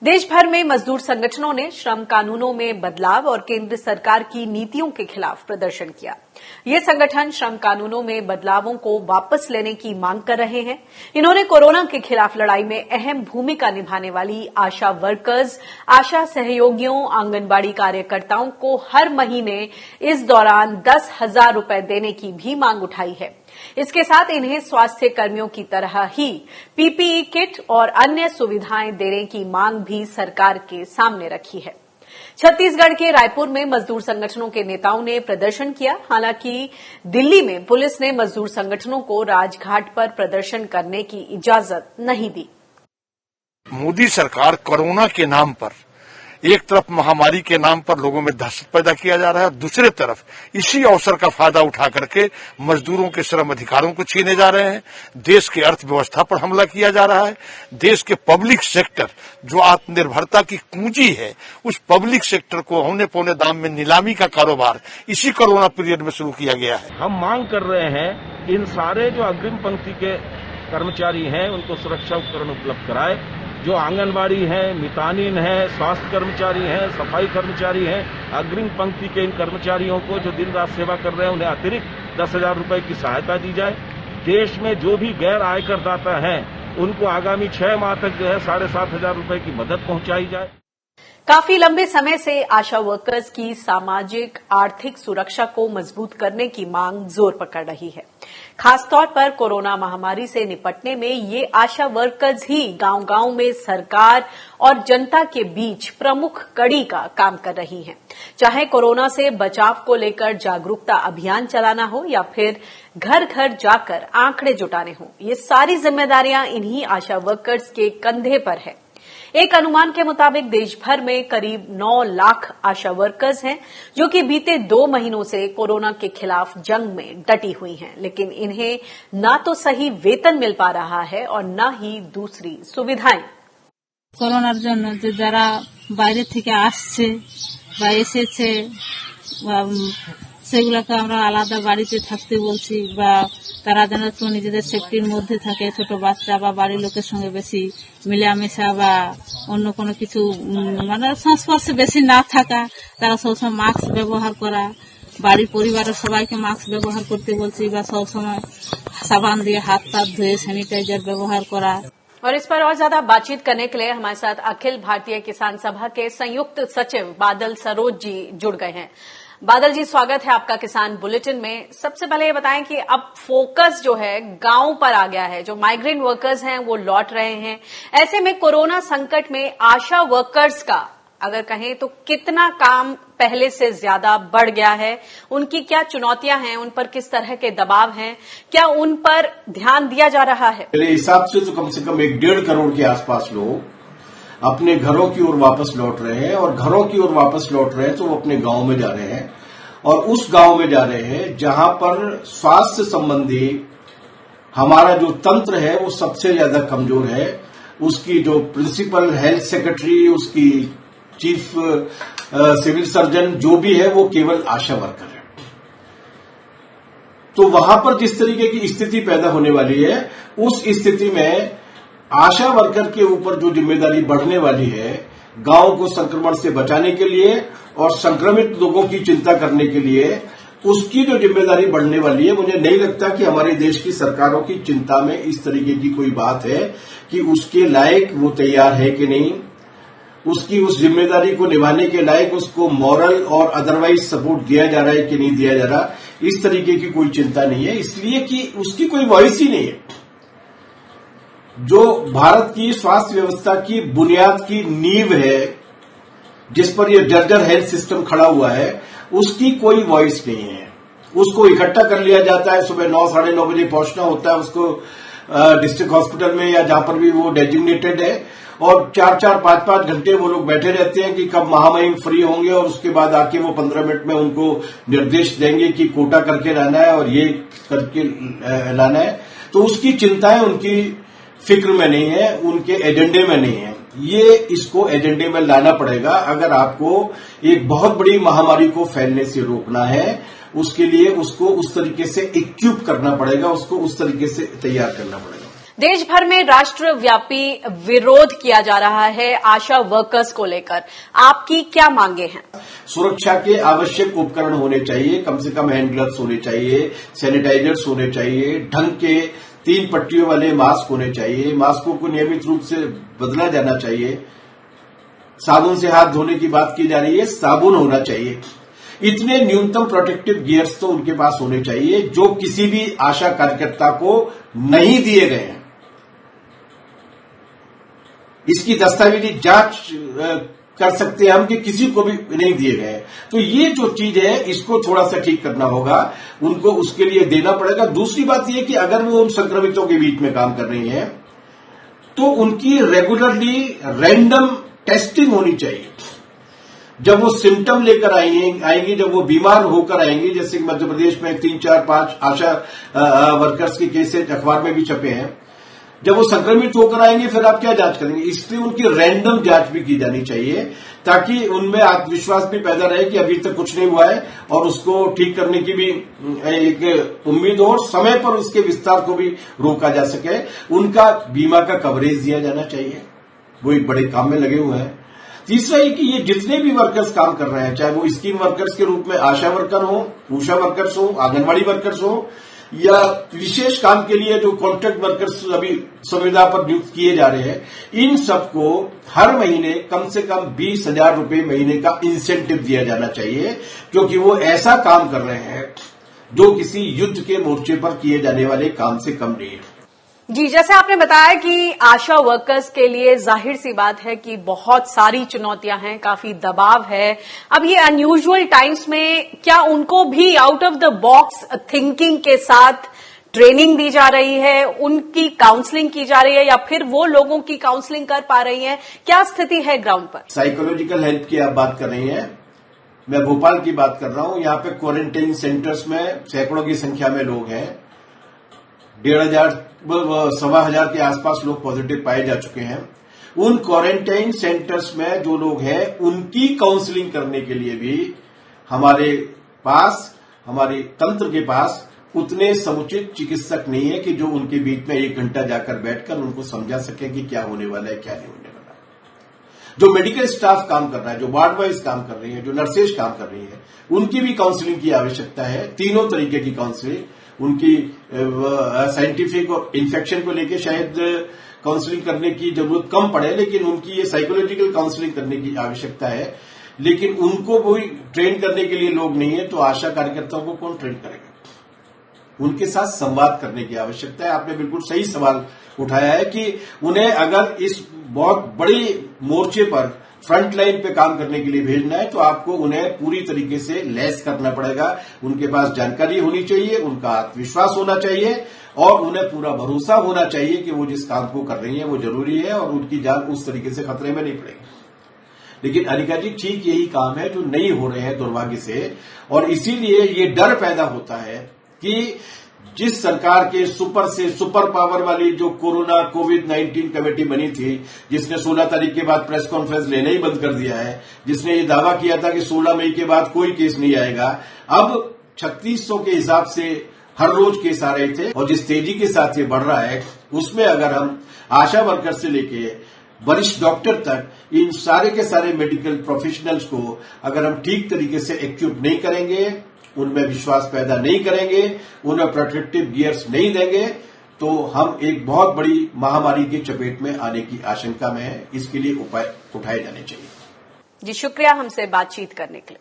देश भर में मजदूर संगठनों ने श्रम कानूनों में बदलाव और केंद्र सरकार की नीतियों के खिलाफ प्रदर्शन किया। ये संगठन श्रम कानूनों में बदलावों को वापस लेने की मांग कर रहे हैं। इन्होंने कोरोना के खिलाफ लड़ाई में अहम भूमिका निभाने वाली आशा वर्कर्स, आशा सहयोगियों, आंगनबाड़ी कार्यकर्ताओं को हर महीने इस दौरान 10,000 रुपए देने की भी मांग उठाई है। इसके साथ इन्हें स्वास्थ्य कर्मियों की तरह ही पीपीई किट और अन्य सुविधाएं देने की मांग भी सरकार के सामने रखी है। छत्तीसगढ़ के रायपुर में मजदूर संगठनों के नेताओं ने प्रदर्शन किया। हालांकि दिल्ली में पुलिस ने मजदूर संगठनों को राजघाट पर प्रदर्शन करने की इजाजत नहीं दी। मोदी सरकार कोरोना के नाम पर एक तरफ महामारी के नाम पर लोगों में दहशत पैदा किया जा रहा है, दूसरी तरफ इसी अवसर का फायदा उठा करके मजदूरों के श्रम अधिकारों को छीने जा रहे हैं। देश की अर्थव्यवस्था पर हमला किया जा रहा है। देश के पब्लिक सेक्टर जो आत्मनिर्भरता की कुंजी है, उस पब्लिक सेक्टर को औने पौने दाम में नीलामी का कारोबार इसी कोरोना पीरियड में शुरू किया गया है। हम मांग कर रहे हैं इन सारे जो अग्रिम पंक्ति के कर्मचारी हैं उनको सुरक्षा उपकरण उपलब्ध कराए। जो आंगनबाड़ी हैं, मितानिन हैं, स्वास्थ्य कर्मचारी हैं, सफाई कर्मचारी हैं, अग्रिम पंक्ति के इन कर्मचारियों को जो दिन रात सेवा कर रहे हैं उन्हें अतिरिक्त 10,000 रुपए की सहायता दी जाए। देश में जो भी गैर आयकर दाता हैं उनको आगामी 6 माह तक जो है 7,500 रुपए की मदद पहुंचाई जाए। काफी लंबे समय से आशा वर्कर्स की सामाजिक आर्थिक सुरक्षा को मजबूत करने की मांग जोर पकड़ रही है। खासतौर पर कोरोना महामारी से निपटने में ये आशा वर्कर्स ही गांव-गांव में सरकार और जनता के बीच प्रमुख कड़ी का काम कर रही हैं। चाहे कोरोना से बचाव को लेकर जागरूकता अभियान चलाना हो या फिर घर घर जाकर आंकड़े जुटाने हो, ये सारी जिम्मेदारियां इन्हीं आशा वर्कर्स के कंधे पर है। एक अनुमान के मुताबिक देश भर में करीब 9 लाख आशा वर्कर्स हैं जो कि बीते 2 महीनों से कोरोना के खिलाफ जंग में डटी हुई हैं, लेकिन इन्हें ना तो सही वेतन मिल पा रहा है और न ही दूसरी सुविधाएं। করোনার জন্য যে যারা বাইরে থেকে আসছে বা এসেছে সেগুলোকে আমরা আলাদা বাড়িতে থাকতে বলছি বা তারা যেন নিজেদের সেফটির মধ্যে থাকে, ছোট বাচ্চা বা বাড়ির লোকের সঙ্গে বেশি মিলামেশা বা অন্য কোনো কিছু মানে সংস্পর্শে বেশি না থাকা, তারা সবসময় মাস্ক ব্যবহার করা, বাড়ির পরিবারের সবাইকে মাস্ক ব্যবহার করতে বলছি বা সবসময় সাবান দিয়ে হাত পা ধুয়ে স্যানিটাইজার ব্যবহার করা। और इस पर और ज्यादा बातचीत करने के लिए हमारे साथ अखिल भारतीय किसान सभा के संयुक्त सचिव बादल सरोज जी जुड़ गए हैं। बादल जी, स्वागत है आपका किसान बुलेटिन में। सबसे पहले ये बताएं कि अब फोकस जो है गांव पर आ गया है, जो माइग्रेंट वर्कर्स हैं वो लौट रहे हैं। ऐसे में कोरोना संकट में आशा वर्कर्स का अगर कहें तो कितना काम पहले से ज्यादा बढ़ गया है, उनकी क्या चुनौतियां हैं, उन पर किस तरह के दबाव हैं, क्या उन पर ध्यान दिया जा रहा है? मेरे हिसाब से तो कम से कम 1.5 करोड़ के आसपास लोग अपने घरों की ओर वापस लौट रहे हैं और घरों की ओर वापस लौट रहे हैं तो वो अपने गांव में जा रहे हैं और उस गांव में जा रहे हैं जहां पर स्वास्थ्य संबंधी हमारा जो तंत्र है वो सबसे ज्यादा कमजोर है। उसकी जो प्रिंसिपल हेल्थ सेक्रेटरी, उसकी चीफ सिविल सर्जन जो भी है वो केवल आशा वर्कर है। तो वहां पर जिस तरीके की स्थिति पैदा होने वाली है, उस स्थिति में आशा वर्कर के ऊपर जो जिम्मेदारी बढ़ने वाली है गांव को संक्रमण से बचाने के लिए और संक्रमित लोगों की चिंता करने के लिए, उसकी जो जिम्मेदारी बढ़ने वाली है, मुझे नहीं लगता कि हमारे देश की सरकारों की चिंता में इस तरीके की कोई बात है कि उसके लायक वो तैयार है कि नहीं, उसकी उस जिम्मेदारी को निभाने के लायक उसको मॉरल और अदरवाइज सपोर्ट दिया जा रहा है कि नहीं दिया जा रहा, इस तरीके की कोई चिंता नहीं है, इसलिए कि उसकी कोई वॉइस ही नहीं है। जो भारत की स्वास्थ्य व्यवस्था की बुनियाद की नींव है, जिस पर यह जर्जर हेल्थ सिस्टम खड़ा हुआ है, उसकी कोई वॉइस नहीं है। उसको इकट्ठा कर लिया जाता है, सुबह 9 साढ़े 9 बजे पहुंचना होता है उसको डिस्ट्रिक्ट हॉस्पिटल में या जहां पर भी वो डेजिग्नेटेड है, और 4-4, 5-5 घंटे वो लोग बैठे रहते हैं कि कब महामहिम फ्री होंगे और उसके बाद आके वो 15 मिनट में उनको निर्देश देंगे कि कोटा करके लाना है और ये करके लाना है। तो उसकी चिंताएं उनकी फिक्र में नहीं है, उनके एजेंडे में नहीं है। ये इसको एजेंडे में लाना पड़ेगा अगर आपको एक बहुत बड़ी महामारी को फैलने से रोकना है। उसके लिए उसको उस तरीके से इक्विप करना पड़ेगा, उसको उस तरीके से तैयार करना पड़ेगा। देश भर में राष्ट्रव्यापी विरोध किया जा रहा है आशा वर्कर्स को लेकर, आपकी क्या मांगे हैं? सुरक्षा के आवश्यक उपकरण होने चाहिए, कम से कम हैंड ग्लव्स होने चाहिए, सैनिटाइजर्स होने चाहिए, ढंग के 3 पट्टियों वाले मास्क होने चाहिए, मास्कों को नियमित रूप से बदला जाना चाहिए, साबुन से हाथ धोने की बात की जा रही है, साबुन होना चाहिए। इतने न्यूनतम प्रोटेक्टिव गियर्स तो उनके पास होने चाहिए जो किसी भी आशा कार्यकर्ता को नहीं दिए गए हैं। इसकी दस्तावेजी जांच कर सकते हैं हम कि किसी को भी नहीं दिए गए। तो ये जो चीज है इसको थोड़ा सा ठीक करना होगा, उनको उसके लिए देना पड़ेगा। दूसरी बात यह कि अगर वो उन संक्रमितों के बीच में काम कर रही है तो उनकी रेगुलरली रैंडम टेस्टिंग होनी चाहिए। जब वो सिम्टम लेकर आएंगी, जब वो बीमार होकर आएंगी, जैसे कि मध्य प्रदेश में 3, 4, 5 आशा वर्कर्स के केसेज अखबार में भी छपे हैं, जब वो संक्रमित होकर आएंगे फिर आप क्या जांच करेंगे? इसलिए उनकी रैंडम जांच भी की जानी चाहिए ताकि उनमें आत्मविश्वास भी पैदा रहे कि अभी तक कुछ नहीं हुआ है और उसको ठीक करने की भी एक उम्मीद हो और समय पर उसके विस्तार को भी रोका जा सके। उनका बीमा का कवरेज दिया जाना चाहिए, वो एक बड़े काम में लगे हुए हैं। तीसरा ये कि ये जितने भी वर्कर्स काम कर रहे हैं, चाहे वो स्कीम वर्कर्स के रूप में आशा वर्कर हो, ऊषा वर्कर्स हो, आंगनबाड़ी वर्कर्स हो, या विशेष काम के लिए जो कॉन्ट्रैक्ट वर्कर्स अभी संविदा पर नियुक्त किए जा रहे हैं, इन सबको हर महीने कम से कम 20,000 रुपए महीने का इंसेंटिव दिया जाना चाहिए, क्योंकि वो ऐसा काम कर रहे हैं जो किसी युद्ध के मोर्चे पर किए जाने वाले काम से कम नहीं है। जी, जैसे आपने बताया कि आशा वर्कर्स के लिए जाहिर सी बात है कि बहुत सारी चुनौतियां हैं, काफी दबाव है। अब ये अनयूजुअल टाइम्स में क्या उनको भी out of the box thinking के साथ ट्रेनिंग दी जा रही है, उनकी काउंसलिंग की जा रही है, या फिर वो लोगों की काउंसलिंग कर पा रही हैं? क्या स्थिति है ग्राउंड पर? साइकोलॉजिकल हेल्प की आप बात कर रही हैं, मैं भोपाल की बात कर रहा हूं। यहाँ पे क्वारंटाइन सेंटर्स में सैकड़ों की संख्या में लोग हैं, 1,500 सवा हजार के आसपास लोग पॉजिटिव पाए जा चुके हैं। उन क्वारंटाइन सेंटर्स में जो लोग हैं उनकी काउंसलिंग करने के लिए भी हमारे तंत्र के पास उतने समुचित चिकित्सक नहीं है कि जो उनके बीच में 1 घंटा जाकर बैठकर उनको समझा सके कि क्या होने वाला है, क्या नहीं होने वाला। जो मेडिकल स्टाफ काम कर रहा है, जो वार्ड वाइज काम कर रही है, जो नर्सेज काम कर रही है, उनकी भी काउंसलिंग की आवश्यकता है। तीनों तरीके की काउंसलिंग, उनकी साइंटिफिक और इन्फेक्शन को लेकर शायद काउंसलिंग करने की जरूरत कम पड़े, लेकिन उनकी ये साइकोलॉजिकल काउंसलिंग करने की आवश्यकता है। लेकिन उनको कोई ट्रेन करने के लिए लोग नहीं है, तो आशा कार्यकर्ताओं को कौन ट्रेन करेगा? उनके साथ संवाद करने की आवश्यकता है। आपने बिल्कुल सही सवाल उठाया है कि उन्हें अगर इस बहुत बड़ी मोर्चे पर फ्रंट लाइन पे काम करने के लिए भेजना है तो आपको उन्हें पूरी तरीके से लैस करना पड़ेगा। उनके पास जानकारी होनी चाहिए, उनका आत्मविश्वास होना चाहिए और उन्हें पूरा भरोसा होना चाहिए कि वो जिस काम को कर रही है वो जरूरी है और उनकी जान उस तरीके से खतरे में नहीं पड़ेगी। लेकिन अनिका जी, ठीक यही काम है जो नहीं हो रहे हैं दुर्भाग्य से, और इसीलिए ये डर पैदा होता है कि जिस सरकार के सुपर से सुपर पावर वाली जो कोविड-19 कमेटी बनी थी, जिसने 16 तारीख के बाद प्रेस कॉन्फ्रेंस लेना ही बंद कर दिया है, जिसने ये दावा किया था कि 16 मई के बाद कोई केस नहीं आएगा, अब 3600 के हिसाब से हर रोज केस आ रहे थे और जिस तेजी के साथ ये बढ़ रहा है उसमें अगर हम आशा वर्कर से लेके वरिष्ठ डॉक्टर तक इन सारे के सारे मेडिकल प्रोफेशनल्स को अगर हम ठीक तरीके से इक्विप नहीं करेंगे, उनमें विश्वास पैदा नहीं करेंगे, उन्हें प्रोटेक्टिव गियर्स नहीं देंगे, तो हम एक बहुत बड़ी महामारी की चपेट में आने की आशंका में है। इसके लिए उपाय उठाए जाने चाहिए। जी, शुक्रिया हमसे बातचीत करने के लिए।